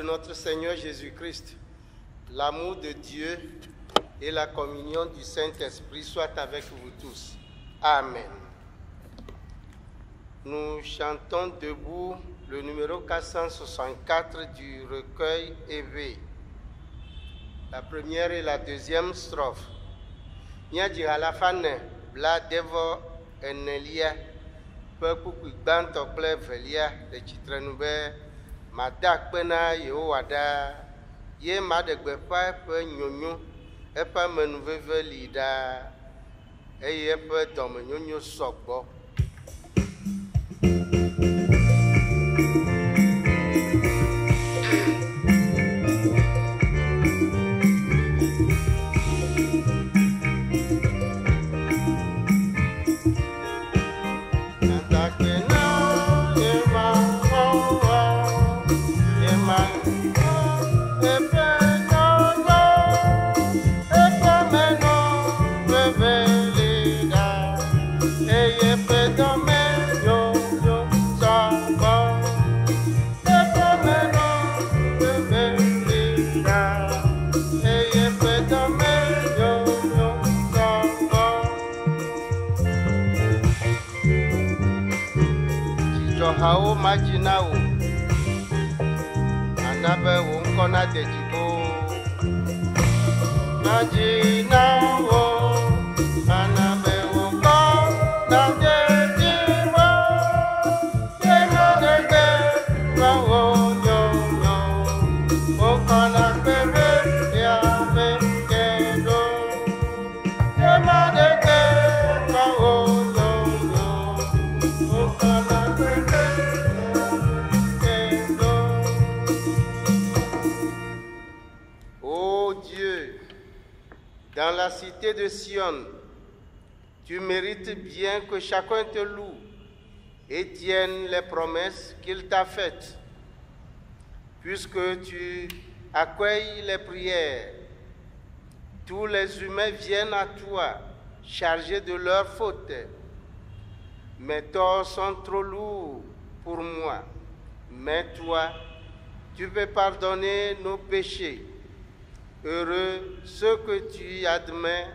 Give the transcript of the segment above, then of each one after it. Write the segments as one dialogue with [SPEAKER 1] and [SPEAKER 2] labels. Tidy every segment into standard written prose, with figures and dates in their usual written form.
[SPEAKER 1] de notre Seigneur Jésus-Christ, l'amour de Dieu et la communion du Saint-Esprit soient avec vous tous. Amen. Nous chantons debout le numéro 464 du recueil Éveil. La première et la deuxième strophe. Nyadji halafane bla devo enelia pe kuku gbanto kple velia le tsitrenu be mada kpe na Yehowa ɖaa ye maɖe gbeƒã eƒe nyonyo eƒe amenuveve li ɖaa eye eƒe dɔmenyonyo sɔgbɔ. Hao majinao anabe wonkona dejibo majinao anabe wonkona dejibo yemadege bawo nyonyo wonkona bebe yame kedo yemadege bawo nyonyo wonkona bebe. Dans la cité de Sion, tu mérites bien que chacun te loue et tienne les promesses qu'il t'a faites. Puisque tu accueilles les prières, tous les humains viennent à toi, chargés de leurs fautes. Mes torts sont trop lourds pour moi, mais toi, tu peux pardonner nos péchés. Heureux ceux que tu admets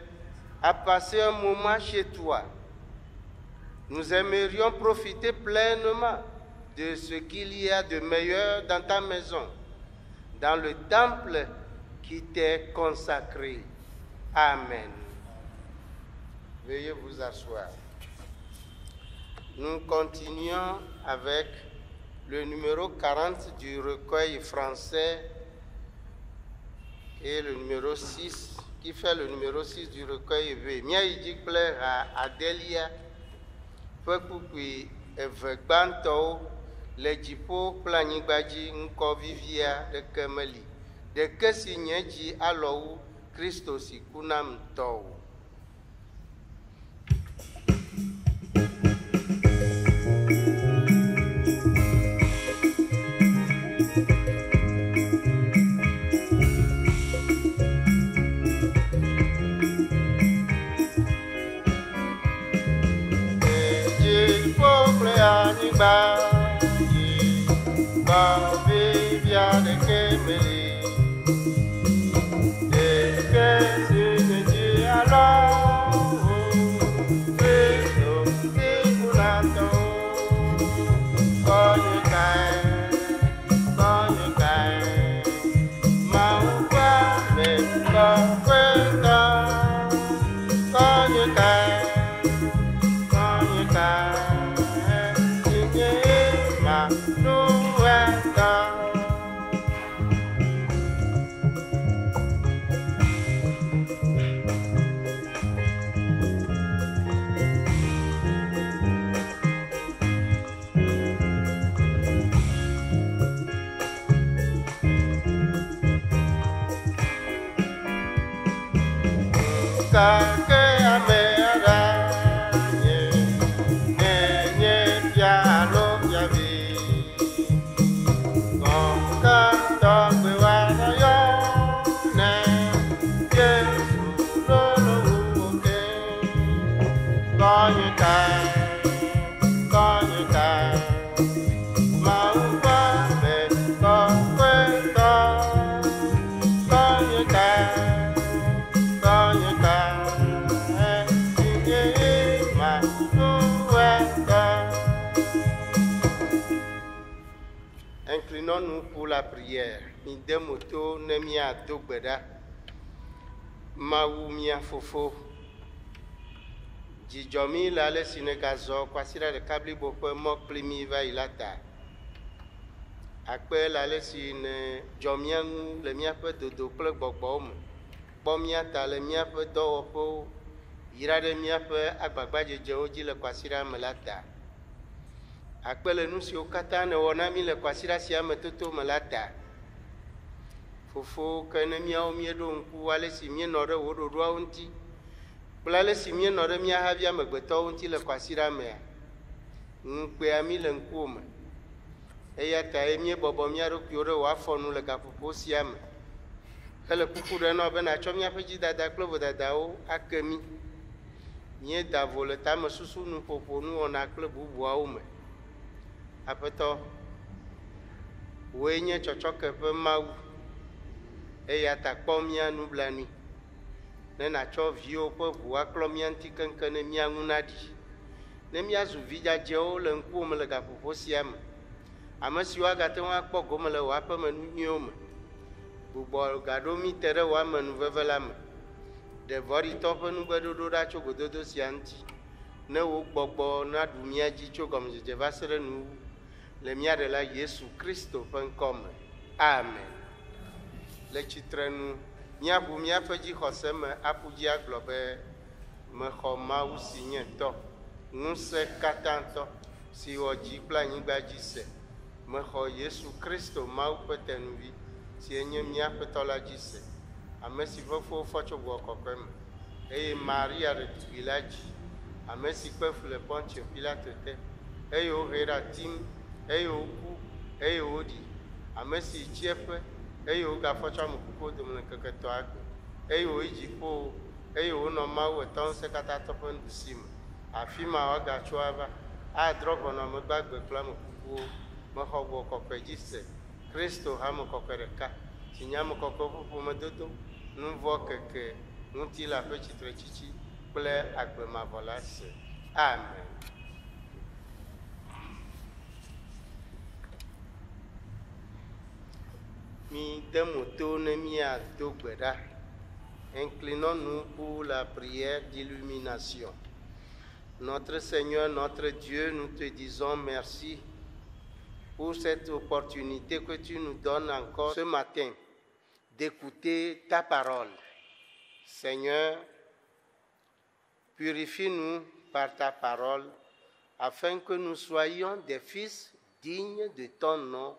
[SPEAKER 1] à passer un moment chez toi. Nous aimerions profiter pleinement de ce qu'il y a de meilleur dans ta maison, dans le temple qui t'est consacré. Amen. Veuillez vous asseoir. Nous continuons avec le numéro 40 du recueil français et le numéro 6, qui fait le numéro 6 du recueil Éveil. Mia yidik kple Adelia ƒe kpukpui eve gbãtɔwo le dziƒo kple anyigba dzi ŋkɔ vivia ɖeke meli. Ɖeke si nye dzi alɔ wu Kristo si ku nam tɔwo. Con Inclinons-nous pour la prière. Midemoto nemia dogbeda. Mawu mia fofo. Dzidzɔmi le ale si negazɔ kwasira ɖeka blibo ƒe mɔkpli mi va yi la ta. Akpe le ale si ne dzɔ mia ŋu le míaƒe dodo kple gbɔgbɔwo me. Kpɔ mía ta le míaƒe dɔwɔƒewo, yra ɖe míaƒe agbagbadzedzewo dzi le kwasira me la ta. Akpe le nu siwo katã nèwɔ na mí le kwasira sia me toto me la ta. Fofo, ke ne míawo míeɖo ŋku ale si míenɔ ɖe wò ɖoɖoawo ŋuti kple ale si míenɔ ɖe mía havi amegbetɔwo ŋuti le kwasira mea, ŋukpea mí le ŋkuwo me. Eya tae míebɔbɔ mía ɖokuiwo ɖe wò afɔ nu le gaƒoƒo sia me. Hele kuku ɖe nɔ be nàtsɔ míaƒe dzidada kple vodadawo ake mí. Míeda vo le tame susu nuƒoƒo nuwɔna kple bubuawo me. Aƒetɔ, wòe nye tsɔtsɔke ƒe Mawu. Eya ta kpɔ mía nublanui. Ne nàtsɔ viwo ƒe ʋu aklɔ mía ŋuti keŋkeŋ ne mía ŋu naɖi. Ne míazu vi dzadzewo le ŋkuwò me le gaƒoƒo sia me. Ame siwo agate ŋu akpɔ gome le wò aƒeme nu nyuiwo me. Gbugbɔ gaɖo mí te ɖe wò amenuveve la me. Ɖe vɔ̃ɖitɔ ƒe nugbeɖoɖo ɖa tso gododo sia ŋuti. Ne wò gbɔgbɔ naɖu mía dzi tso gɔmedzedze va se ɖe nuwu. Le mía Ɖela Yesu Kristo ƒe ŋkɔ me. Amen. Le tsitrenu, míabu míaƒe dzixɔse me aƒu dzi agblɔ be mexɔ Mawu si nye tɔ, ŋusẽ katãtɔ, si wɔ dzi kple anyigba dzi se. Mexɔ Yesu Kristo Mawu ƒe tenuvi, si nye míaƒe tɔ la dzi se. Ame si fofo fɔ tso gbɔ kɔkɔe me. Eye Maria ɖetugbi la dzi. Ame si kpe fu le Pɔntio Pilato te. Eye wohee ɖe ati ŋu, eye woku, eye woɖi. Ame si tsi eƒe, eye wogafɔ tso amekukuwo dome le ŋkeketɔ agbe. Eye wòyi dziƒo, eye wònɔ Mawu etɔ ŋusẽ katãtɔ ƒe nuɖusime. Afi ma woagatso ava, adrɔ̃ ʋɔnu ame gbagbe kple ame kukuwo. Mexɔ gbɔ kɔkɔe dzi se. Kristo hame kɔkɔe ɖeka, si nye ame kɔkɔe ƒe ƒomedodo, nuvɔ keke, ŋutilã ƒe tsitretsitsi kple agbe mavɔ la se. Amen. Mi de moto ne míado gbe ɖa. Inclinons-nous pour la prière d'illumination. Notre Seigneur, notre Dieu, nous te disons merci pour cette opportunité que tu nous donnes encore ce matin d'écouter ta parole. Seigneur, purifie-nous par ta parole afin que nous soyons des fils dignes de ton nom.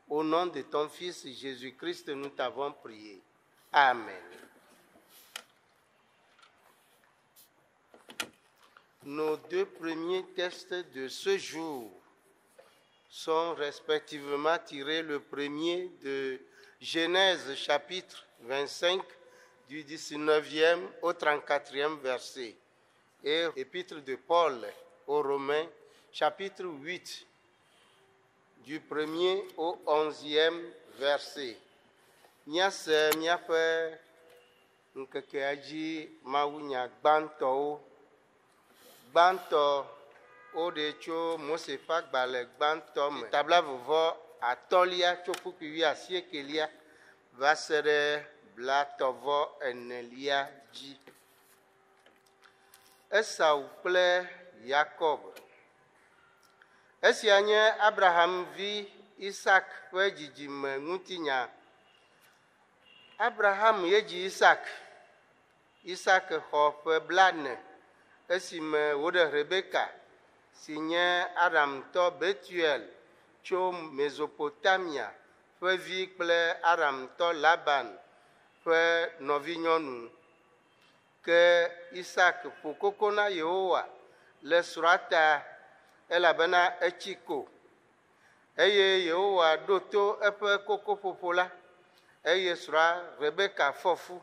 [SPEAKER 1] Au nom de ton Fils Jésus-Christ, nous t'avons prié. Amen. Nos deux premiers textes de ce jour sont respectivement tirés, le premier de Genèse chapitre 25 du 19e au 34e verset et épître de Paul aux Romains chapitre 8 du 1er au 11e verset. Míase míaƒe ŋkekea dzi mawunya gbãtɔwo. Gbãtɔ woɖe tso Mose ƒe agbalẽ gbãtɔ me. Tabla vovɔ atɔ̃lia tso ƒukuvi 19 va se ɖe blatɔvɔ 4 dzi. Esau kple Yakob. Esia nye Abraham vi Isak ƒe dzidzime ŋutinya. Abraham ye dzi Isak. Isak xɔ ƒe 40 esime woɖe Rebeka si nye Aramtɔ Betuel tso Mesopotamia ƒe vi kple Aramtɔ Laban ƒe nɔvinyɔnu. Ke Isak ƒo koko na Yehowa le srɔ̃a ta elabena etsi ko. Eye Yehowa ɖo to eƒe kokoƒoƒo la. Eye srɔ̃a Rebeka fɔ fu.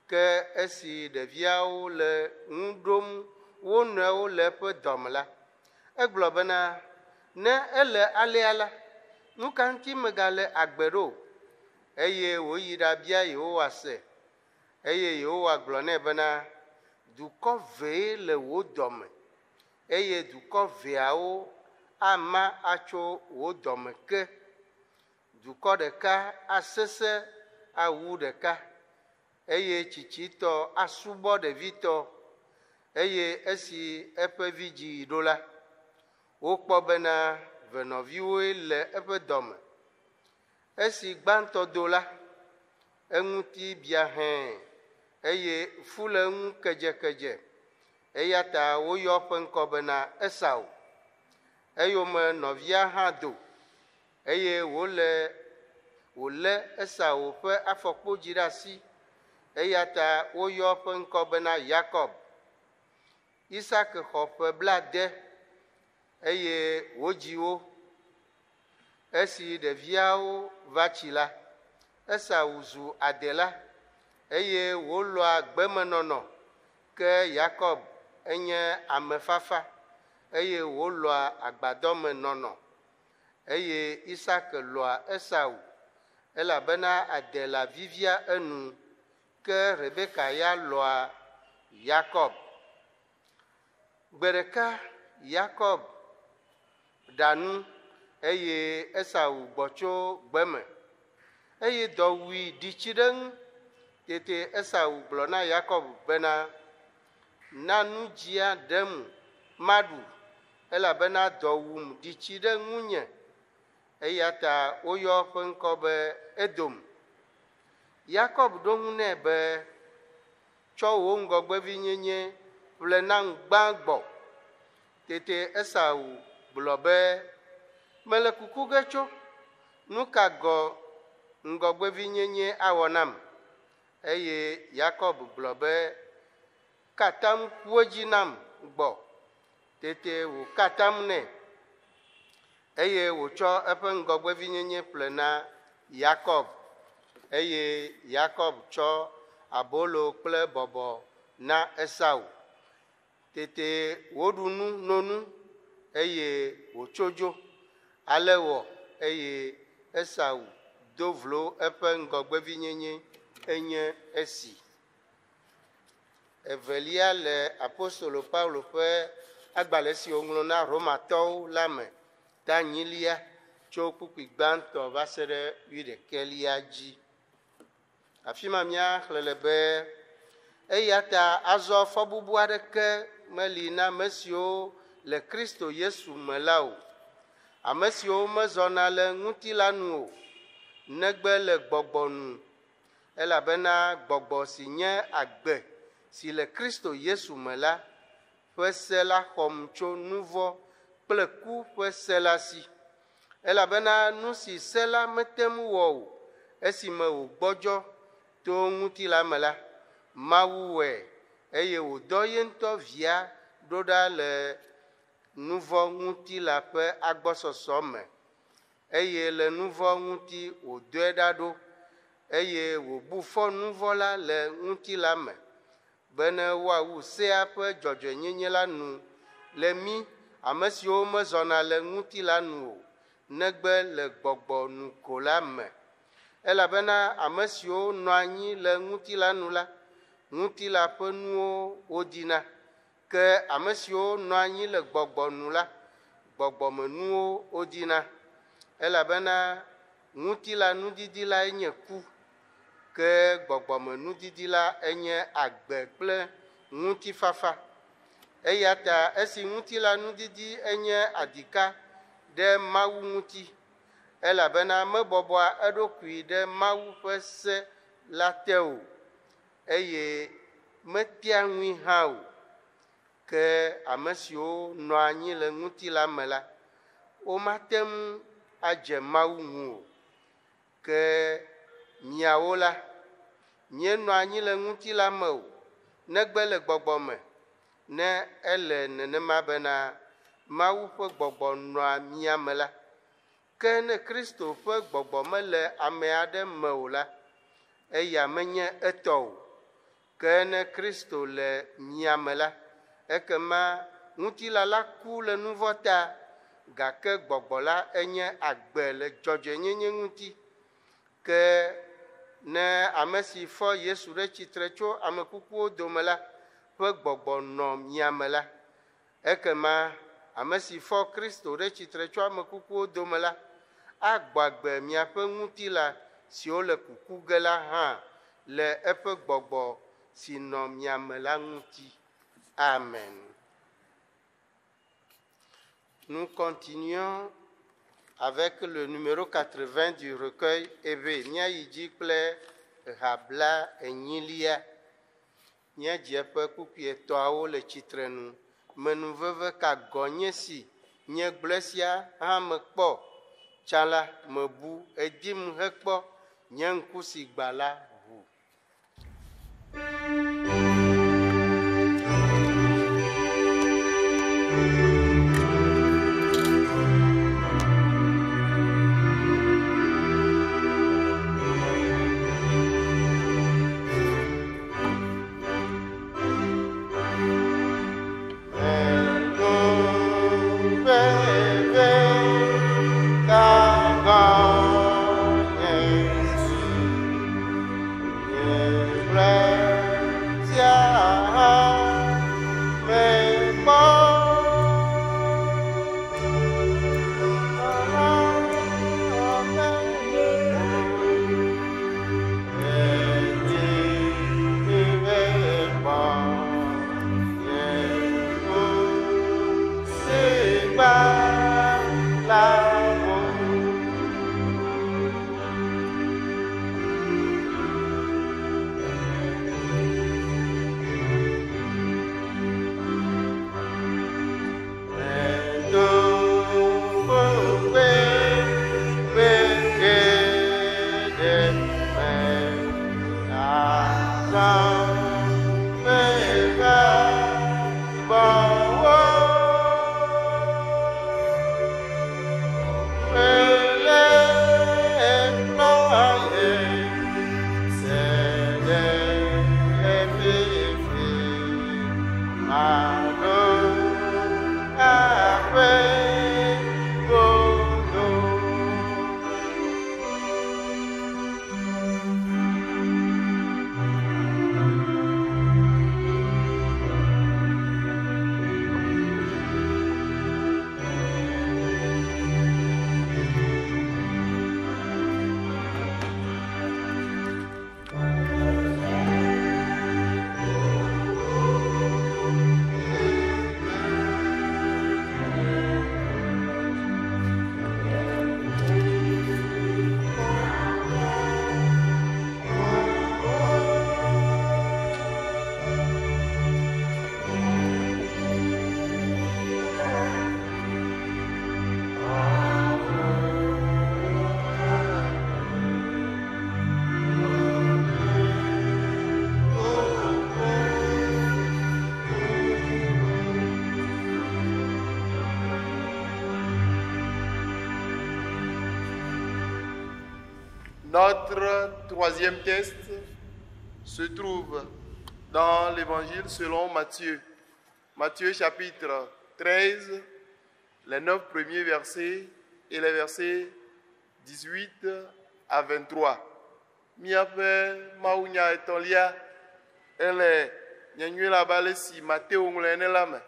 [SPEAKER 1] Ke esi ɖeviawo le ŋu ɖom wo nɔewo le eƒe dɔme la, egblɔ bena ne ele alea la, nu ka ŋuti megale agbe ɖo? Eye wòyi ɖabia Yehowa se. Eye Yehowa gblɔ nɛ bena dukɔ vee le wò dɔme. Eye dukɔ veawo ama atso wò dɔme ke. dukɔ ɖeka asesẽ awu ɖeka eye tsitsitɔ asubɔ ɖevitɔ eye esi eƒe vidzi ɖo la, wokpɔ bena venɔviwoe le eƒe dɔme. Esi gbãtɔ do la, eŋuti bia hɛ̃ eye fu le eŋu kedzekedze, eya ta woyɔ ƒe ŋkɔ bena Esau. Eyome nɔvia hã do eye wòlé Esau ƒe afɔkpodzi ɖe asi, eya ta woyɔ ƒe ŋkɔ bena Yakob. Isak xɔ ƒe 60 eye wodzi wo. Esi ɖeviawo va tsi la, Esau zu adela eye wòlɔa gbemenɔnɔ, ke Yakob enye amefafa eye wòlɔa agbadɔmenɔnɔ. Eye Isak lɔa Esau elabena adela vivia enu, ke Rebeka ya lɔa Yakob. Gbe ɖeka Yakob ɖa nu eye Esau gbɔ tso gbeme eye dɔ wui ɖi tsi ɖe ŋu. Tete Esau gblɔ na Yakob bena, na nu dzia ɖem maɖu elabena dɔ wum ɖi tsi ɖe ŋunye. Eya ta woyɔ ƒe ŋkɔ be Edom. Yakob ɖo ŋu nɛ be, tsɔ wò ŋgɔgbevinyenye ƒle nam gbã gbɔ. Tete Esau gblɔ be, mele kuku ge tso, nu ka gɔ ŋgɔgbevinyenye awɔ nam? Eye Yakob gblɔ be, katam ƒu edzi nam gbɔ. Tete wòkatam nɛ eye wòtsɔ eƒe ŋgɔgbevinyenye ƒle na Yakob. Eye Yakob tsɔ abolo kple bɔbɔ na Esau. Tete woɖu nu nonu eye wòtso dzo. Ale wɔ eye Esau do vlo eƒe ŋgɔgbevinyenye enye esi. Evelia le apostolo Paulo ƒe agbalẽ si woŋlɔ na Romatɔwo la me, ta 8 tso kpukpui gbãtɔ va se ɖe 11 dzi. Afi ma míaxlẽ le be, eya ta azɔ fɔbubu aɖeke meli na ame siwo le Kristo Yesu me la o. Ame siwo mezɔna le ŋutilã nu o, negbe le gbɔgbɔ nu, elabena gbɔgbɔ si nye agbe si le Kristo Yesu me la ƒe se la xɔm tso nu vɔ̃ kple ku ƒe se la si. Elabena nu si se la mete ŋu wɔ o, esime wògbɔdzɔ to ŋutilã me la, Mawu wɔe eye wòdɔ ye ŋutɔ via ɖo ɖa le nu vɔ̃ ŋuti la ƒe agbɔsɔsɔ me, eye le nu vɔ̃ ŋuti wòdɔe ɖa ɖo, eye wòbu fɔ nu vɔ̃ la le ŋutilã me, bena woawu sea ƒe dzɔdzɔenyenye la nu le mí ame siwo mezɔna le ŋutilã nu o, negbe le gbɔgbɔ nu ko la me. Elabena ame siwo nɔ anyi le ŋutilã nu la, ŋutilã ƒe nuwo wodina, ke ame siwo nɔ anyi le gbɔgbɔ nu la, gbɔgbɔme nuwo wodina. Elabena ŋutilã nudidi la enye ku, ke gbɔgbɔme nudidi la enye agbe kple ŋutifafa. Eya ta esi ŋutilã nudidi enye adika ɖe Mawu ŋuti, elabena mebɔbɔa eɖokui ɖe Mawu ƒe se la te o, eye metia ŋui hã o, ke ame siwo nɔ anyi le ŋutilã me la, womate ŋu adze Mawu ŋu o. Ke miawo la, mienɔ anyi le ŋutilã me o, negbe le gbɔgbɔ me, ne ele nenema bena Mawu ƒe gbɔgbɔ nɔa mia me la. Ke ne Kristo ƒe gbɔgbɔ mele ame aɖe me o la, eya menye etɔ o. Ke ne Kristo le mia me la, ekema ŋutilã la ku le nu vɔ̃ ta, gake gbɔgbɔ la enye agbe le dzɔdzɔenyenye ŋuti. Ke ne ame si fɔ Yesu ɖe tsitre tso ame kukuwo dome la ƒe gbɔgbɔ nɔ mia me la, ekema ame si fɔ Kristo ɖe tsitre tso ame kukuwo dome la, agbagbe miaƒe ŋutilã siwo le kuku ge la hã le eƒe gbɔgbɔ si nɔ mia me la ŋuti. Amen. Nous continuons avec le numéro 80 du recueil Eve. Miayi kple habla enyilia. Miadzieƒe kpukpui etɔawo le tsitrenu. Menuveve ka gɔnye si nye gblẽ sia hã mekpɔ. Tsã la mebu edim hekpɔ nye ŋku si gba la ʋu.
[SPEAKER 2] Notre troisième texte se trouve dans l'évangile selon Matthieu. Matthieu chapitre 13, les 9 premiers versets et les versets 18 à 23. Miape maunya etolia ele nyanyuela balesi Matteo ngulene lame.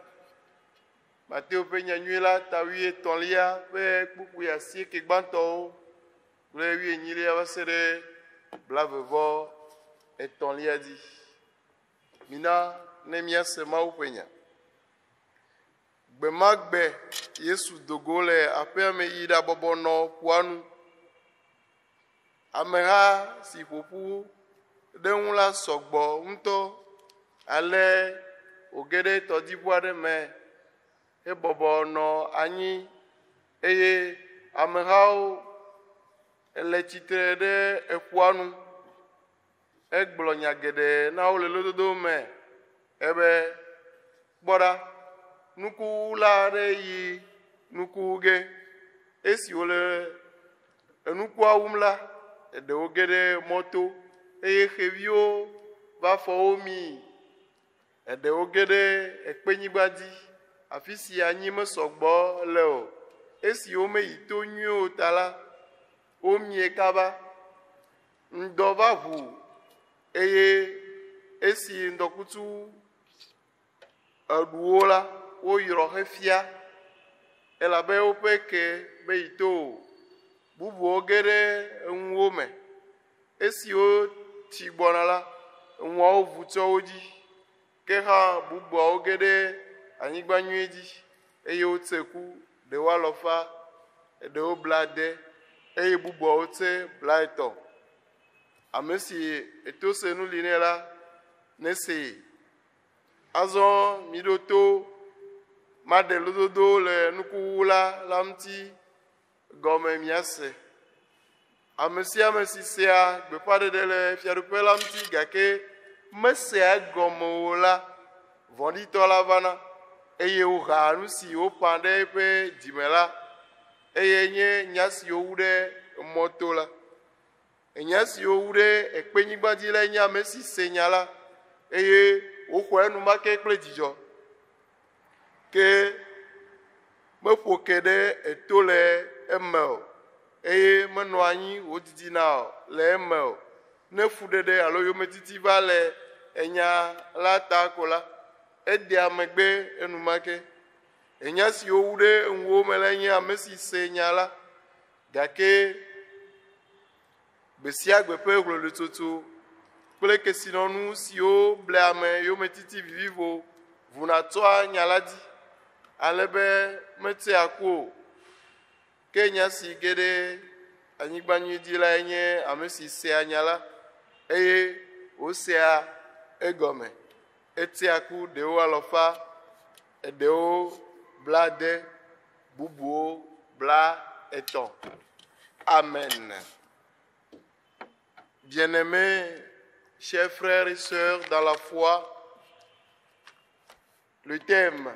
[SPEAKER 2] Matteo pe nyanyuela tawi etolia pe kpuku ya sieke gbanto. Vous avez vu, il y a blavevor et ton lia dit. Mina nemia sema upenya. Bemagbe Yesu dogole apeme ida bobono puanu. Amera si popu deunla sogbo unto ale ogede todibwade me e bobono anyi eye amerao ele tsitre ɖe eƒua nu egblɔ nya geɖe na wo le lododo me ebe kpɔɖa nuku la ɖe yi nuku ge esi wole enukua wum la eɖewo ge ɖe mɔto eye xeviwo va fɔ wo mi eɖewo ge ɖe ekpenyigba dzi afi si anyi mesɔgbɔ le o esi womeyi to nyuiwo ta la omie kaba ŋdɔ va ʋu eye esi ŋdɔkutsu eɖuwo la woyrɔ hefia elabe woƒe ke be yi to bubuwo ge ɖe eŋuwo me. Esiwo tsi gbɔna la, eŋuawo vu tso wo dzi. Ke hã bubuawo ge ɖe anyigba nyuie dzi. Eye wotse ku, ɖewo alɔfa, ɖewo bla de, eye bubuawo tse bla etɔ̃. Ame si eto se nu li nɛ la, nese. Azɔ mi ɖo to maɖe lododo le nukuwu la ŋuti gɔme miase. Ame sia ame si sea gbeƒãɖeɖe le fiaɖuƒe la ŋuti gake mesea gɔme o la, vɔ̃ɖitɔ la vana eye woha nu si woƒã ɖe eƒe dzime la eye nye nya siwo wu ɖe mɔto la. Nya siwo wu ɖe ekpenyigba dzi la nye ame si se nya la eye woxɔe enumake kple dzidzɔ. Ke meƒo ke ɖe eto le eme o eye menɔ anyi wodidina o le eme o. Ne fuɖeɖe alo yometiti va le enya la ta ko la, edea megbe enumake. Enya siwo wu ɖe eŋuwo me la nye ame si se nya la gake gbe sia gbe ƒe hlolotsotso kple kesinɔnu siwo ble ame yometiti vivivo vuna tsɔa nya la dzi ale be metsea ku o. Ke nya si ge ɖe anyigba nyui dzi la nye ame si sea nya la eye wosea egɔme. Etea ku, ɖewo alɔfa, eɖewo bla de, bubuwo bla etɔ̃. Amen. Bien-aimés, chers frères et sœurs dans la foi, le thème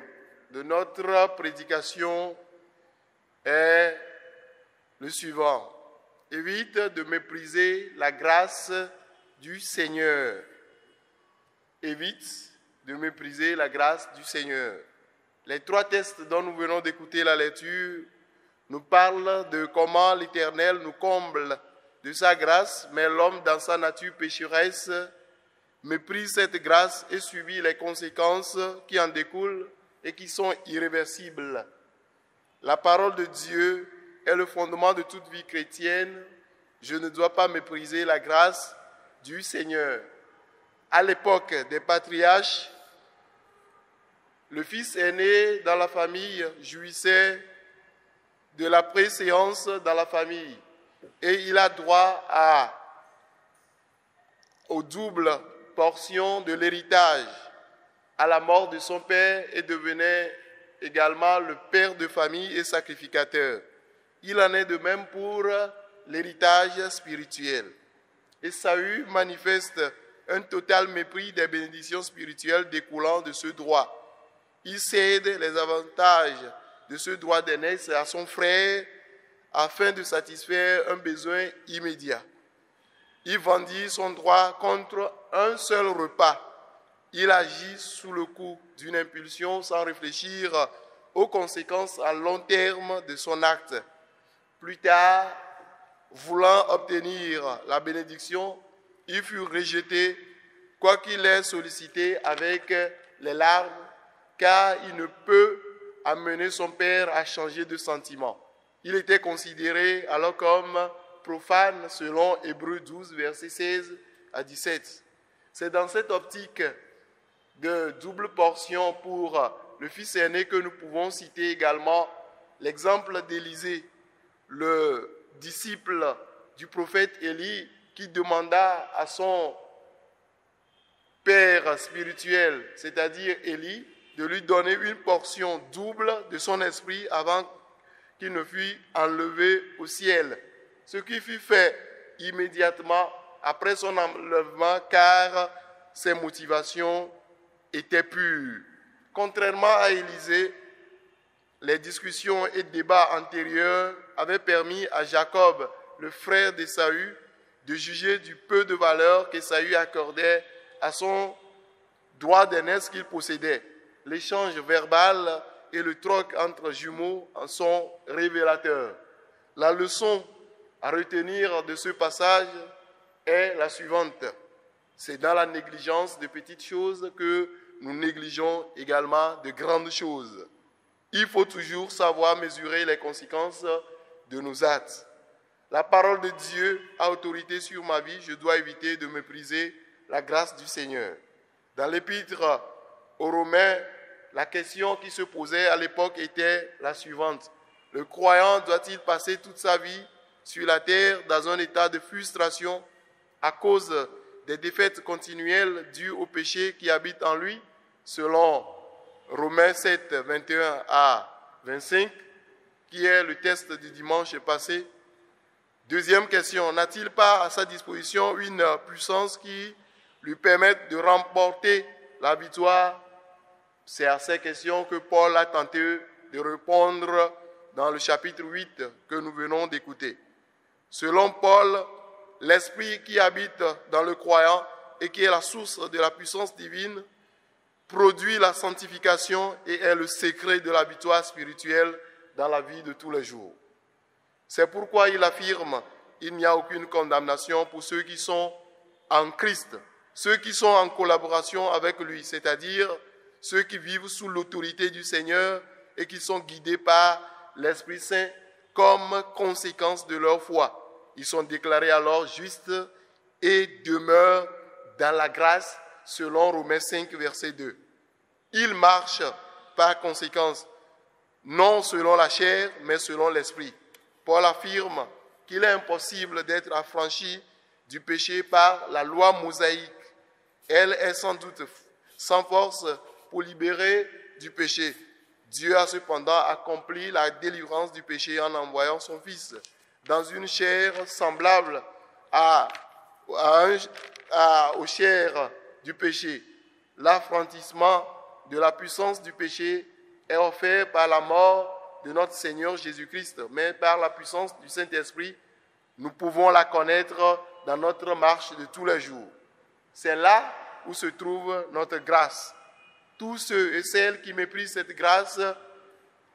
[SPEAKER 2] de notre prédication est le suivant. Évite de mépriser la grâce du Seigneur. Évite de mépriser la grâce du Seigneur. Les trois textes dont nous venons d'écouter la lecture nous parlent de comment l'Éternel nous comble de sa grâce, mais l'homme dans sa nature pécheresse méprise cette grâce et subit les conséquences qui en découlent et qui sont irréversibles. La parole de Dieu est le fondement de toute vie chrétienne. Je ne dois pas mépriser la grâce du Seigneur. À l'époque des patriarches, le fils aîné dans la famille jouissait de la préséance dans la famille et il a droit aux double portions de l'héritage. À la mort de son père et devenait également le père de famille et sacrificateur. Il en est de même pour l'héritage spirituel. Et Saül manifeste un total mépris des bénédictions spirituelles découlant de ce droit. Il cède les avantages de ce droit d'aînesse à son frère afin de satisfaire un besoin immédiat. Il vendit son droit contre un seul repas. Il agit sous le coup d'une impulsion sans réfléchir aux conséquences à long terme de son acte. Plus tard, voulant obtenir la bénédiction, il fut rejeté, quoiqu'il ait sollicité avec les larmes, car il ne peut amener son père à changer de sentiment. Il était considéré alors comme profane selon Hébreux 12, versets 16 à 17. C'est dans cette optique de double portion pour le fils aîné que nous pouvons citer également l'exemple d'Élisée, le disciple du prophète Élie qui demanda à son père spirituel, c'est-à-dire Élie, de lui donner une portion double de son esprit avant qu'il ne fût enlevé au ciel. Ce qui fut fait immédiatement après son enlèvement, car ses motivations étaient pures. Contrairement à Élisée, les discussions et débats antérieurs avaient permis à Jacob, le frère d'Ésaü, de juger du peu de valeur qu'Ésaü accordait à son droit d'aînesse qu'il possédait. L'échange verbal et le troc entre jumeaux en sont révélateurs. La leçon à retenir de ce passage est la suivante. C'est dans la négligence de petites choses que nous négligeons également de grandes choses. Il faut toujours savoir mesurer les conséquences de nos actes. La parole de Dieu a autorité sur ma vie, je dois éviter de mépriser la grâce du Seigneur. Dans l'épître aux Romains, la question qui se posait à l'époque était la suivante. Le croyant doit-il passer toute sa vie sur la terre dans un état de frustration à cause des défaites continuelles dues au péché qui habite en lui, selon Romains 7, 21 à 25, qui est le test du dimanche passé. Deuxième question, n'a-t-il pas à sa disposition une puissance qui lui permette de remporter la victoire? C'est à ces questions que Paul a tenté de répondre dans le chapitre 8 que nous venons d'écouter. Selon Paul, l'esprit qui habite dans le croyant et qui est la source de la puissance divine produit la sanctification et est le secret de la victoire spirituelle dans la vie de tous les jours. C'est pourquoi il affirme qu'il n'y a aucune condamnation pour ceux qui sont en Christ, ceux qui sont en collaboration avec lui, c'est-à-dire ceux qui vivent sous l'autorité du Seigneur et qui sont guidés par l'Esprit Saint comme conséquence de leur foi. Ils sont déclarés alors justes et demeurent dans la grâce selon Romains 5, verset 2. Ils marchent par conséquence, non selon la chair, mais selon l'Esprit. Paul affirme qu'il est impossible d'être affranchi du péché par la loi mosaïque. Elle est sans doute sans force pour libérer du péché. Dieu a cependant accompli la délivrance du péché en envoyant son Fils dans une chair semblable aux chairs du péché. L'affranchissement de la puissance du péché est offert par la mort de notre Seigneur Jésus-Christ, mais par la puissance du Saint-Esprit, nous pouvons la connaître dans notre marche de tous les jours. C'est là où se trouve notre grâce. Tous ceux et celles qui méprisent cette grâce,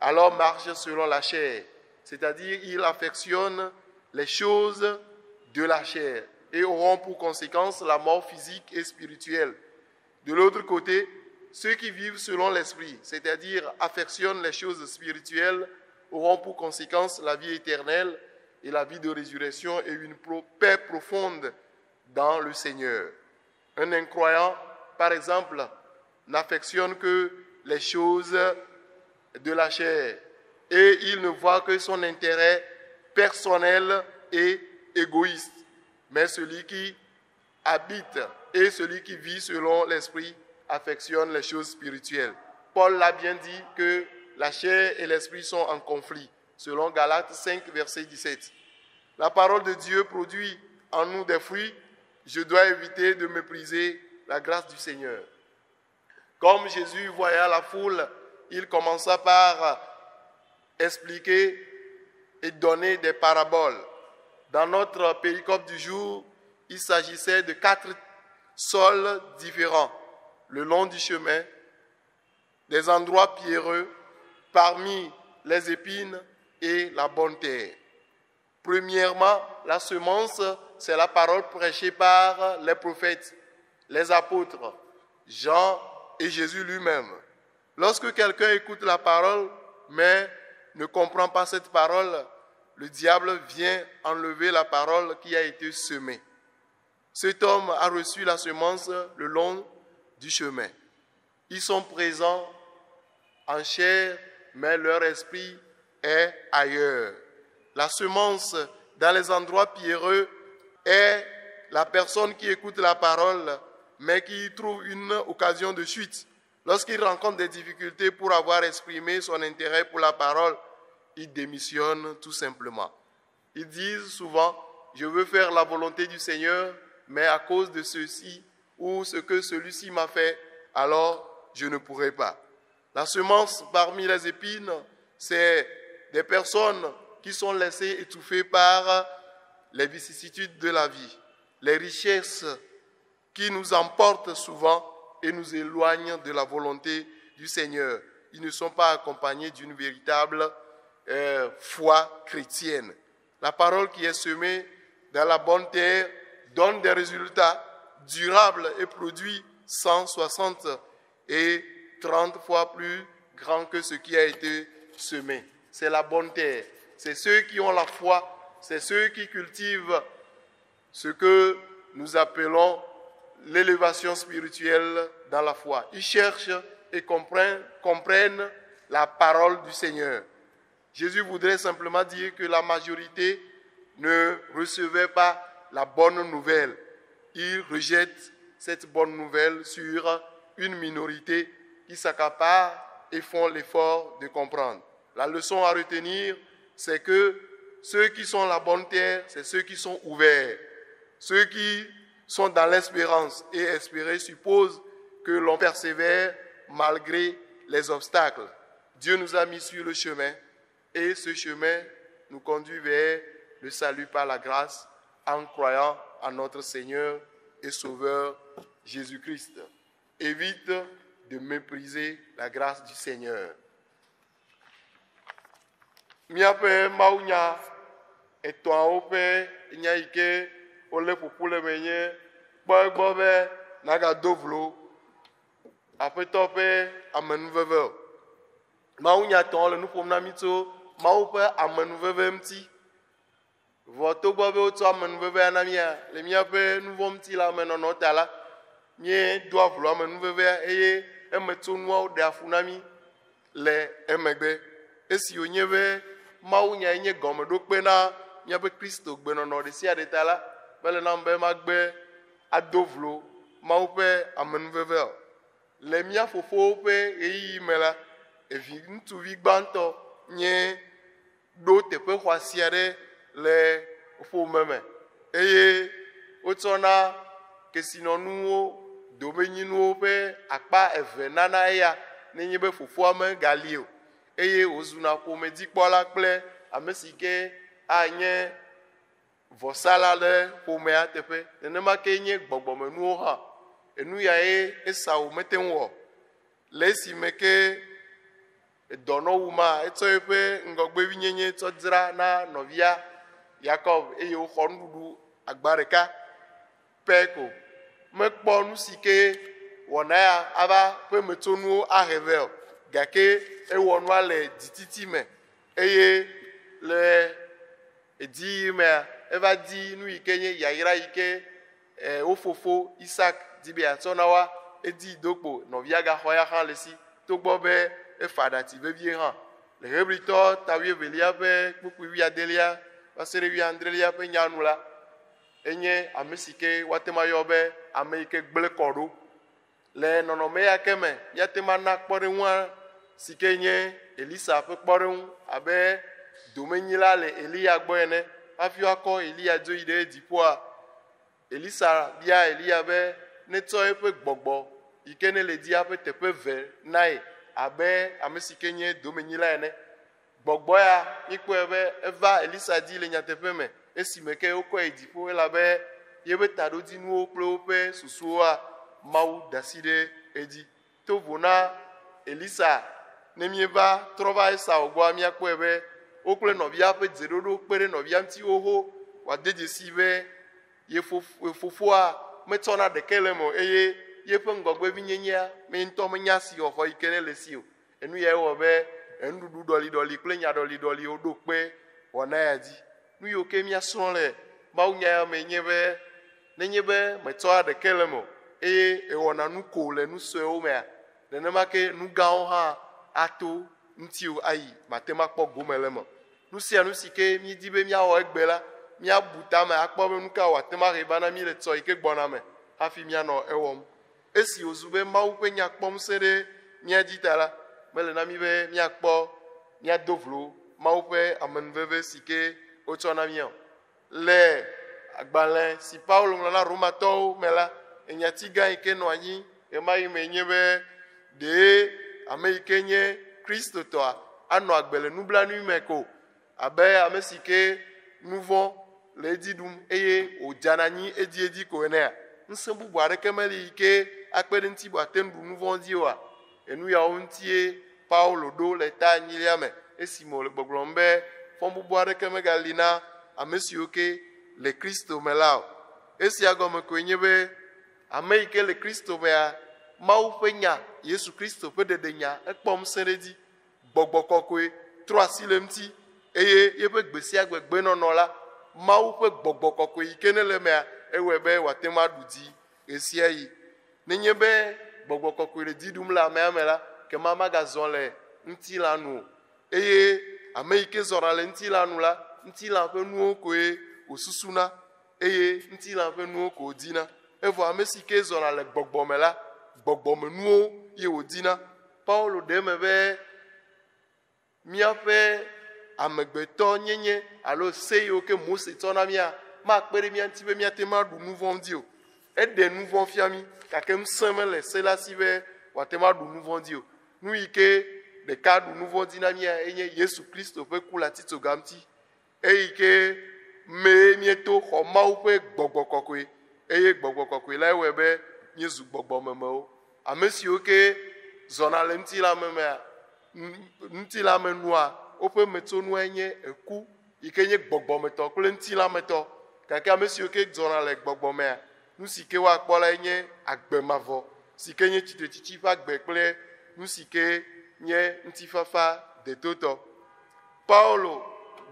[SPEAKER 2] alors marchent selon la chair, c'est-à-dire ils affectionnent les choses de la chair et auront pour conséquence la mort physique et spirituelle. De l'autre côté, ceux qui vivent selon l'esprit, c'est-à-dire affectionnent les choses spirituelles, auront pour conséquence la vie éternelle et la vie de résurrection et une paix profonde dans le Seigneur. Un incroyant, par exemple, n'affectionne que les choses de la chair et il ne voit que son intérêt personnel et égoïste. Mais celui qui habite et celui qui vit selon l'esprit affectionne les choses spirituelles. Paul l'a bien dit que la chair et l'esprit sont en conflit, selon Galates 5, verset 17. La parole de Dieu produit en nous des fruits. Je dois éviter de mépriser la grâce du Seigneur. Comme Jésus voyait la foule, il commença par expliquer et donner des paraboles. Dans notre péricope du jour, il s'agissait de 4 sols différents, le long du chemin, des endroits pierreux, parmi les épines et la bonne terre. Premièrement, la semence, c'est la parole prêchée par les prophètes, les apôtres, Jean et Jésus lui-même. Lorsque quelqu'un écoute la parole, mais ne comprend pas cette parole, le diable vient enlever la parole qui a été semée. Cet homme a reçu la semence le long du chemin. Ils sont présents en chair, mais leur esprit est ailleurs. La semence dans les endroits pierreux est la personne qui écoute la parole, mais qui y trouve une occasion de chute. Lorsqu'il rencontre des difficultés pour avoir exprimé son intérêt pour la parole, il démissionne tout simplement. Ils disent souvent, je veux faire la volonté du Seigneur, mais à cause de ceci ou ce que celui-ci m'a fait, alors je ne pourrai pas. La semence parmi les épines, c'est des personnes qui sont laissées étouffer par les vicissitudes de la vie, les richesses qui nous emportent souvent et nous éloignent de la volonté du Seigneur. Ils ne sont pas accompagnés d'une véritable foi chrétienne. La parole qui est semée dans la bonne terre donne des résultats durables et produit 160 et 30 fois plus grand que ce qui a été semé. C'est la bonne terre. C'est ceux qui ont la foi c'est ceux qui cultivent ce que nous appelons l'élévation spirituelle dans la foi. Ils cherchent et comprennent la parole du Seigneur. Jésus voudrait simplement dire que la majorité ne recevait pas la bonne nouvelle. Il rejette cette bonne nouvelle sur une minorité qui s'accapare et font l'effort de comprendre. La leçon à retenir, c'est que ceux qui sont la bonne terre, c'est ceux qui sont ouverts. Ceux qui sont dans l'espérance et espérer suppose que l'on persévère malgré les obstacles. Dieu nous a mis sur le chemin et ce chemin nous conduit vers le salut par la grâce en croyant en notre Seigneur et Sauveur Jésus-Christ. Évite de mépriser la grâce du Seigneur. Miape maunya etwawo pe nya ike ole popule menye gbogbo be naga dovlo apeto pe amenuveve maunya ton le nu ƒom na mi tso mau pe amenuveve mti vɔ togbɔ be wotsɔ amenuveve na mia le miaƒe nuvɔ mti la me nɔnɔ ta la mie do avlo amenuvevea eye emetso nuawo ɖe afu na mi le emegbe esi wonye be Mawu nya nye gɔmeɖokpe na míaƒe Kristo gbenɔnɔ ɖe sia ɖe ta la mele nam be magbe ado vlo Mawu ƒe amenuveve o. Le mía fofowo ƒe ɣeyiɣi me la, evi ŋutsuvi gbãtɔ nye ɖo teƒe xɔasi aɖe le ƒome me eye wotsɔna kesinɔnuwo domenyinuwo ƒe akpa eve nana eya nenye be fofoa megali o. Eye wozuna ƒomedzikpɔla kple ame si ke anye vɔsala ɖe ƒomea teƒe. Nenema ke nye gbɔgbɔmenuwo hã. Enu ya ye Esau mete ŋu wɔ. Le esime ke dɔnɔwu ma etsɔ eƒe ŋgɔgbevinyenye tsɔ dzra na nɔvia Yakob eye woxɔ nuɖuɖu agba ɖeka pɛ ko. Mekpɔ nu si ke wɔna ya ava ƒe metsonuwo ahe vɛ o. Gake ewɔ nua le dzititi me eye le edi mea eva di nu yi ke nye yayra yi ke wo fofo Isak di be atsɔ na wa edi dokpo nɔvia gaxɔ ya hã le si togbɔ be efa aɖatsi vevie hã le Hebritɔ tawuievelia ƒe kpukpui wuiadelia va se ɖe wuiadrelia ƒe nyanu la enye ame si ke woate ma yɔ be ame yi ke gblẽ kɔ ɖo le nɔnɔme ya ke me míate ma na kpɔɖeŋua si ke nye Elisa ƒe kpɔɖeŋu abe domenyila le Eliya gbɔ ene hafi woakɔ Eliya dzo yi ɖe dziƒoa. Elisa bia Eliya be netsɔ eƒe gbɔgbɔ yi ke ne le di aƒe teƒe ve nae abe ame si ke nye domenyila ene. Gbɔgbɔ ya mikpɔe be eva Elisa di le nyateƒe me esime ke wokɔ yi dziƒo elabe yeƒe taɖodzinuwo kple woƒe susuwoa Mawu da asi ɖe edzi. Tovo na Elisa ne mieva trɔ va Esau gbɔa miakpɔe be wo kple nɔvia ƒe dzeɖoɖo kpe ɖe nɔvia ŋuti xoxo wòade dzesi be ye fofoa metsɔna ɖeke le me eye yeƒe ŋgɔgbevinyenyea me ŋutɔ menya si xɔxɔ yi ke ne le si o. Enu ya wɔ be enuɖuɖu ɖɔliɖɔli kple nya ɖɔliɖɔliwo ɖo kpe wɔna ya dzi. Nu yiwo ke miasrɔ̃ le mawunya ya me nye be nenye be metsɔa ɖeke le me o eye ewɔna nu ko le nu suewo mea nenema ke nu gãwo hã ato ŋutiwo ayi mate ma kpɔ gome le me. Nu sia nu si ke mi di be miawɔ egbe la miabu tame akpɔ be nu ka wòate ma he bana mi le tsɔ yi ke gbɔna me hafi mianɔ ewɔm. Esi wòzu be Mawu ƒe nya kpɔm se ɖe mia dzi ta la mele na mi be miakpɔ miado vlo Mawu ƒe amenuveve si ke wotsɔ na mia o. Le agbalẽ si Paulo ŋlɔ na Romatɔwo me la enyati gã yi ke nɔ anyi ema yi me nye be ɖe ame yi ke nye kristotɔa anɔ agbe le nublanui me ko abe ame si ke nuvɔ le edzi ɖum eye wòdzana anyi edzi ko enea. Ŋusẽ bubu aɖeke meli yi ke akpe ɖe ŋuti wòate ŋu ɖu nuvɔ dzi oa. Enu yawo ŋutie Paulo ɖo le ta enyilia me esime wòle gbɔgblɔm be fɔbubu aɖeke megali na ame siwo ke le Kristo me la o. Esia gɔme koe nye be ame yi ke le Kristo mea Mawu ƒe nya Yesu Kristo ƒe ɖeɖenya ekpɔm se ɖe dzi. Gbɔgbɔ kɔkɔe trɔ asi le ŋuti eye yeƒe gbe sia gbe gbenɔnɔ la Mawu ƒe gbɔgbɔ kɔkɔe yi ke ne le mea ewɔe be wòate ŋu aɖu dzi ɣe sia ɣi. Nenye be gbɔgbɔ kɔkɔe le dzi ɖum le amea me la, ke ma magazɔ le ŋutilã nu o. Eye ame yi ke zɔna le ŋutilã nu la, ŋutilã ƒe nuwo koe wòsusuna eye ŋutilã ƒe nuwo ko wòdina. Evɔ ame si ke zɔna le gbɔgbɔ me la, gbɔgbɔme nuwo ye wòdina. Paulo ɖe me be míaƒe amegbetɔ nyenye alo se yiwo ke Mose tsɔ na mía makpe ɖe mía ŋuti be míate ŋu aɖu nu vɔ̃ ŋdi o. Eɖe nu vɔ̃ fia mí gake ŋusẽ mele se la si be wòate ŋu aɖu nu vɔ̃ ŋdi o. Nu yi ke ɖeka ɖu nu vɔ̃ ŋdi na mía enye Yesu Kristo ƒe ku le atitsoga ŋuti, eyi ke mee míeto xɔ Mawu ƒe gbɔgbɔ kɔkɔe eye gbɔgbɔ kɔkɔe la wɔe be míezu gbɔgbɔmemewo. Ame siwo ke zɔna le ŋutilã me mea, ŋutilã me nua woƒe metsonua nye eku yi ke nye gbɔgbɔmetɔ kple ŋutilãmetɔ. Gake ame siwo ke zɔna le gbɔgbɔ mea, nu si ke woakpɔ la nye agbemavɔ si ke nye tsitretsitsi ƒe agbe kple nu si ke nye ŋutifafa detotɔ. Paulo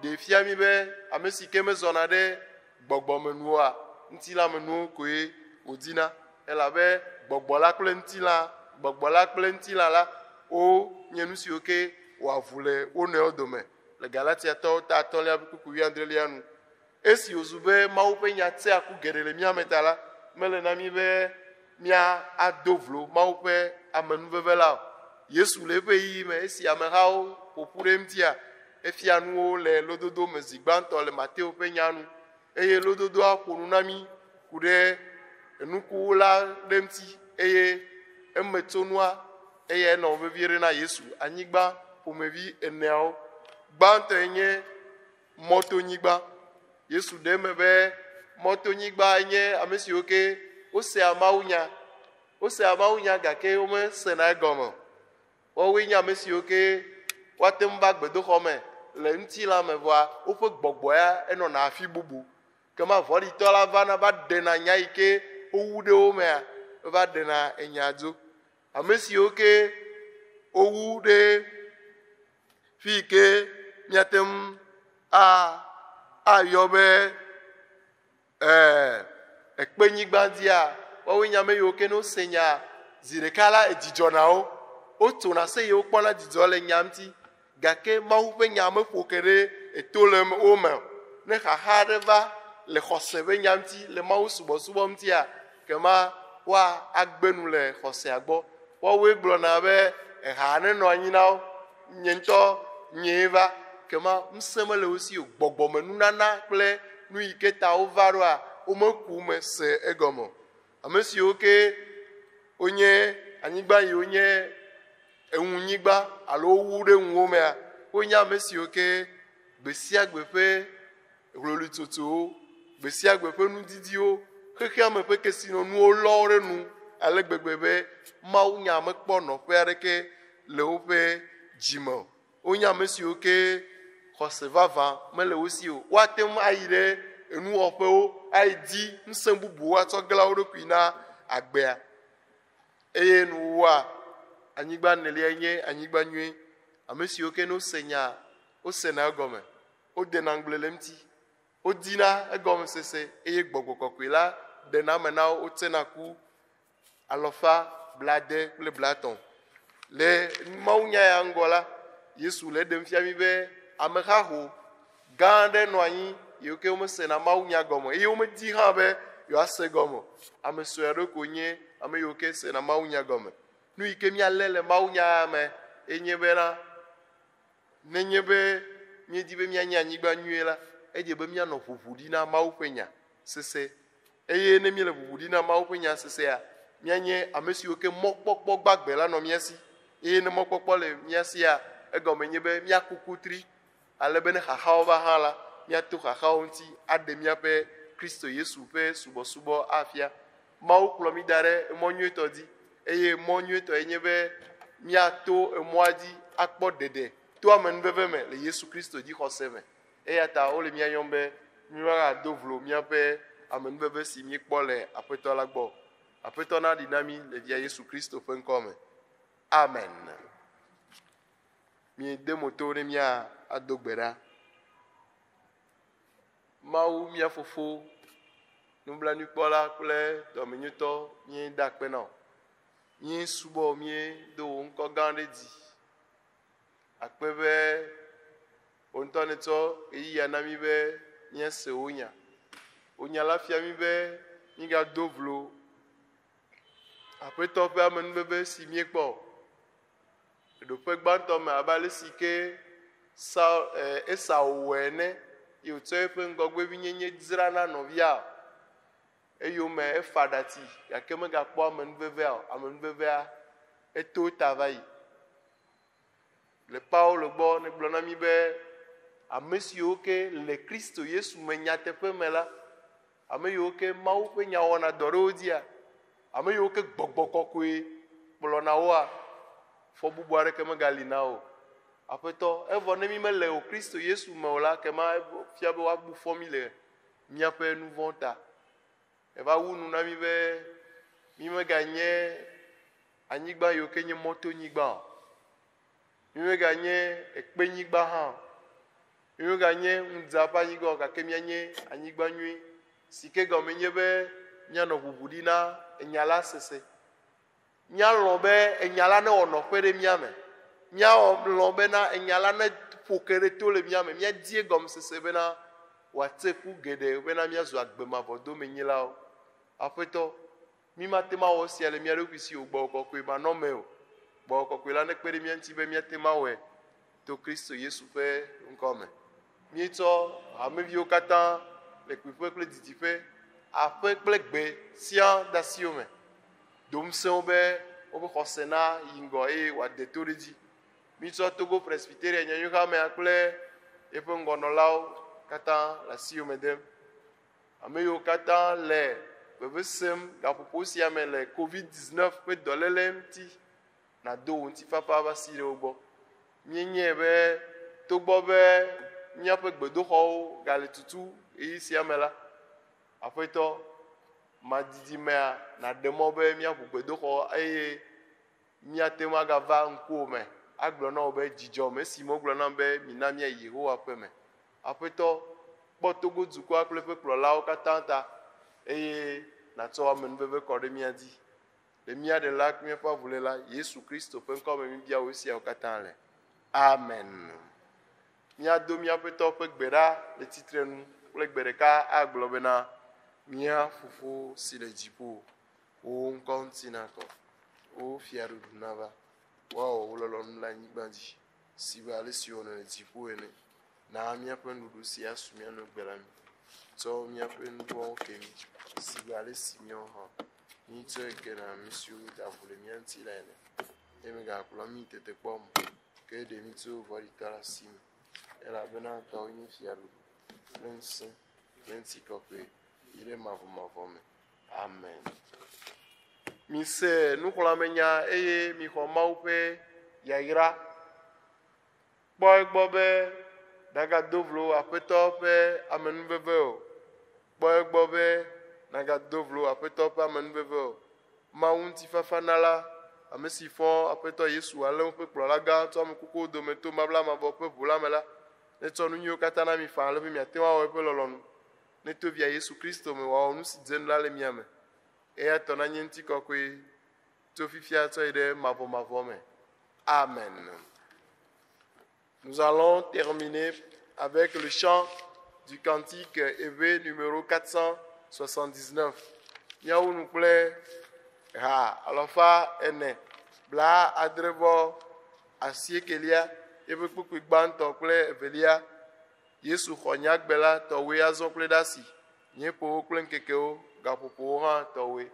[SPEAKER 2] ɖe fia mi be ame si ke mezɔna ɖe gbɔgbɔmenuwoa, ŋutilãmenuwo koe wòdina, elabe gbɔgbɔ la kple ŋutilã, gbɔgbɔ la kple ŋutilã la wo nye nu siwo ke wòavu le wo nɔewo dome le Galatiatɔwo ta 1:19 nu. Esi wòzu be Mawu ƒe nya tsea ku geɖe le mía me ta la, mele na mí be mía ado vlo Mawu ƒe amenuveve la o. Yesu le eƒe yiyi me esi amehawo ƒoƒu ɖe eŋutia, efia nuwo le lododo me zi gbãtɔ le Mateo ƒe nya nu, eye lododoa ƒo nu na mí ku ɖe enuku la ɖe ŋuti eye emetsonua eye enɔ vevie ɖe na Yesu. Anyigba ƒomevi eneawo. Gbãtɔe nye mɔtonyigba. Yesu ɖe me be mɔtonyigba nye ame siwo ke wosea mawunya. Wosea mawunya gake womesena egɔme. Woawoe nye ame siwo ke woate ŋu va gbedoxɔ me le ŋutilã me vɔa woƒe gbɔgbɔ ya enɔna afi bubu. Kema vɔɖitɔ la vana va ɖena nya yi ke wowu ɖe wo mea, va ɖena enya dzo. Ame siwo ke wowu ɖe fi yi ke míate ŋu ayɔ be ekpenyigba dzia, woawoe nye ame yiwo ke ne wose nya zi ɖeka la edzidzɔ na wo. Wotsona se yiwo kpɔna dzidzɔ le nya ŋuti, gake Mawu ƒe nya meƒo ke ɖe eto le wo me. Ne xaxa aɖe va le xɔse ƒe nya ŋuti, le Mawu subɔsubɔ ŋutia, kema woa agbe nu le xɔsea gbɔ. Woawoe gblɔna be eha nenɔ anyi na wo, nye ŋutɔ nye va, kema ŋusẽ mele wo si o. Gbɔgbɔme nunana kple nu yi ke ta wova ɖoa, womeku me se egɔme o. Ame siwo ke wonye anyigba yiwo nye eŋunyigba alo wowu ɖe ŋuwo mea, wonye ame siwo ke gbe sia gbe ƒe hlolitsotsowo, gbe sia gbe ƒe nudidiwo, xexea me ƒe kesinɔnuwo lɔ wo ɖe nu ale gbegbe be Mawu nya mekpɔ nɔƒe aɖeke le woƒe dzime o. Wonye ame siwo ke xɔse vavã mele wo si o. Woate ŋu ayi ɖe enuwɔƒewo ayi di ŋusẽ bubuwo atsɔ gla wo ɖokui na agbea. Eye nuwɔa, anyigba nelia nye anyigba nyuie. Ame siwo ke ne wose nya, wosena egɔme, wodena ŋgble le ŋuti, wodina egɔme sese eye gbɔgbɔ kɔkɔe la ɖena me na wo, wotsena ku 100 kple 30. Le mawunya ya ŋgɔ la, Yesu le ɖem fia mi be amehaho gã aɖe nɔ anyi yiwo ke womesena mawunya gɔme eye womedi hã be yewoase gɔme. Ame sue aɖe ko nye ame yiwo ke sena mawunya gɔme. Nu yi ke míalé le mawunya me enye bena nenye be míedi be míanye anyigba nyuie la, edze be míanɔ ʋuʋu ɖi na Mawu ƒe nya sese. Eye ne míele ʋuʋu ɖi na Mawu ƒe nya sesea, míanye ame siwo ke mɔkpɔkpɔ gbagbe la nɔ mía si. Eye ne mɔkpɔkpɔ le mía sia, egɔme nye be míaku kutri ale be ne xaxawo va hã la, míato xaxawo ŋuti aɖe míaƒe Kristo Yesu ƒe subɔsubɔ afia. Mawu kplɔ mí da ɖe emɔ nyuietɔ dzi eye mɔ nyuietɔ nye be míato emɔa dzi akpɔ ɖeɖe to amenuveve me le Yesu Kristo dzi xɔse me. Eya ta wole míayɔm be míagado vlo míaƒe amenuveve si míekpɔ le Aƒetɔ la gbɔ. Aƒetɔ na ɖi na mí le via Yesu Kristo ƒe ŋkɔ me. Amen. Mi de moto ne mia ado gbe ɖa. Mawu mia fofo nublanukpɔla kple dɔmenyotɔ mie da akpe na wo. Mie subɔ mie do wo ŋkɔ gã ɖe dzi. Akpe be wo ŋutɔ netsɔ ɣeyiɣia na mi be míase wo nya. Wo nya la fia mi be mígado vlo Aƒetɔ ƒe amenuveve si míekpɔ. Ɖoƒe gbãtɔ me abe ale si ke Esau wɔ ene, ye wòtsɔ eƒe ŋgɔgbevinyenye dzra na nɔvia, eyome efa ɖati gake megakpɔ amenuvevea o. Amenuvevea eto ta va yi. Le Paul gbɔ negblɔ na mi be ame siwo ke le Kristo Yesu me nyateƒe me la, ame yiwo ke Mawu ƒe nya wɔna dɔ ɖe wo dzia, ame yiwo ke gbɔgbɔ kɔkɔe kplɔna woa, fɔ bubu aɖeke megali na o. Aƒetɔ, evɔ ne mi mele o Kristo Yesu me o la, kema fia be woabu fɔ mi le míaƒe nu vɔ̃ ta. Eva wu nu na mi be mi meganye anyigba yiwo ke nye mɔtonyigba o. Mi meganye ekpenyigba hã o. Mi meganye ŋudza ƒe anyigba o, gake mianye anyigba nyui si ke gɔme nye be mianɔ ʋuʋu ɖi na enya la sese. Míalɔ̃ be enya la ne wɔ nɔƒe ɖe mía me. Míalɔ̃ bena enya la ne ƒo ke ɖe to le mía me. Míadie gɔmesese bena wòate ku geɖe bena míazu agbemavɔdomenyilawo. Aƒetɔ, mi mate ma wɔ sia le mía ɖokui si o, Gbɔgbɔ Kɔkɔe manɔme o. Gbɔgbɔ Kɔkɔe la nekpe ɖe mía ŋuti be míate ma wɔe to Kristo Yesu ƒe ŋkɔ me. Míetsɔ hameviwo katã le kpuiƒe kple didiƒe, aƒe kple gbe sia de asiwo me. Dom sẽwo be woƒe xɔse na yi ŋgɔ eye wòade to ɖe dzi. Míetsɔ Togo Presbyteria Nyanyuxamea kple eƒe ŋgɔnɔlawo katã le asiwo me dem. Ame yiwo katã le veve sem gaƒoƒo sia me le COVID-19 ƒe dɔléle ŋuti, nado wo ŋutifafa va si ɖe wo gbɔ. Míenyae be togbɔ be míaƒe gbedoxɔwo gale tutu ɣeyiɣi sia me la, Aƒetɔ, madidimea naɖe mɔ be míaƒu gbedoxɔ eye míate ŋu agava ŋkuwo me agblɔ na wo be dzidzɔ me esi megblɔ nam be mina míayi Yehowa ƒe me. Aƒetɔ, kpɔ Togo dukɔa kple eƒe kplɔlawo katã ta eye natsɔ amenuveve kɔ ɖe mía dzi. Le mía ɖela kple míaƒe avuléla Yesu Kristo ƒe ŋkɔ me mi bia wo siawo katã le. Amen. Míado míaƒe tɔ ƒe gbe ɖa le tsitrenu kple gbe ɖeka agblɔ bena mía Fofo si le dziƒo, wo ŋkɔ ŋuti nakɔ, wo fiaɖuɖu nava, woawɔ wo lɔlɔ̃nu le anyigba dzi, si be ale si wònɔ le dziƒo ene. Na míaƒe nuɖuɖu si asu mía nu gbe la mi. Tsɔ míaƒe nu vɔ̃wo ke mi, si be ale si míawo hã míetsɔe ke na ame siwo da vo le mía ŋuti la ene. Ye megakplɔ mi tetekpɔ me, ke ɖe mi tso vɔ̃ɖitɔ le asi me. Elabena tɔwo nye fiaɖuɖu kple ŋusẽ kple ŋutikɔkɔe yi ɖe mavɔmavɔ me. Amen. Mise nuxlɔ̃amenya eye mixɔ Mawu ƒe yayra. Kpɔ egbɔ be nagado vlo Aƒetɔ ƒe amenuveve o. Kpɔ egbɔ be nagado vlo Aƒetɔ ƒe amenuveve o. Mawu ŋutifafa na la, ame si fɔ Aƒetɔ Yesu ale woƒe kplɔla gã tso ame kukuwo dome to mablamavɔ ƒe ʋu la me la, netsɔ nu nyuiwo katã na mi faa ale be miate ŋu awɔ eƒe lɔlɔ̃nu. Neto via Yesu Kristo me wòawɔ nu si dzenu la le mia me. Eya tɔ nanye ŋutikɔkɔe tso fifia tsɔ yi ɖe mavɔmavɔ me. Amen. Nous allons terminer avec le chant du cantique EV numéro 479. Miawu nu kple ha alɔfa ene bla adre vɔ asiekelia eƒe kpukpui gbãtɔ kple evelia. Yesu xɔ nyagbe la tɔwoe azɔ kple ɖe asi. Nye ƒowo kple ŋkekewo gaƒoƒowo hã tɔwoe.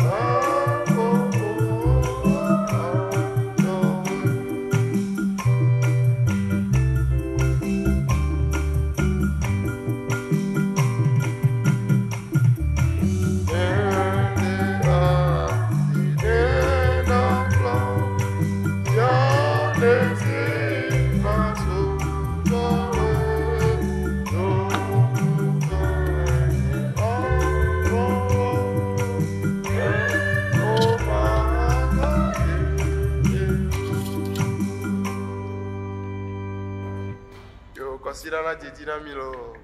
[SPEAKER 3] Oh
[SPEAKER 2] Consider la Jedina Milo.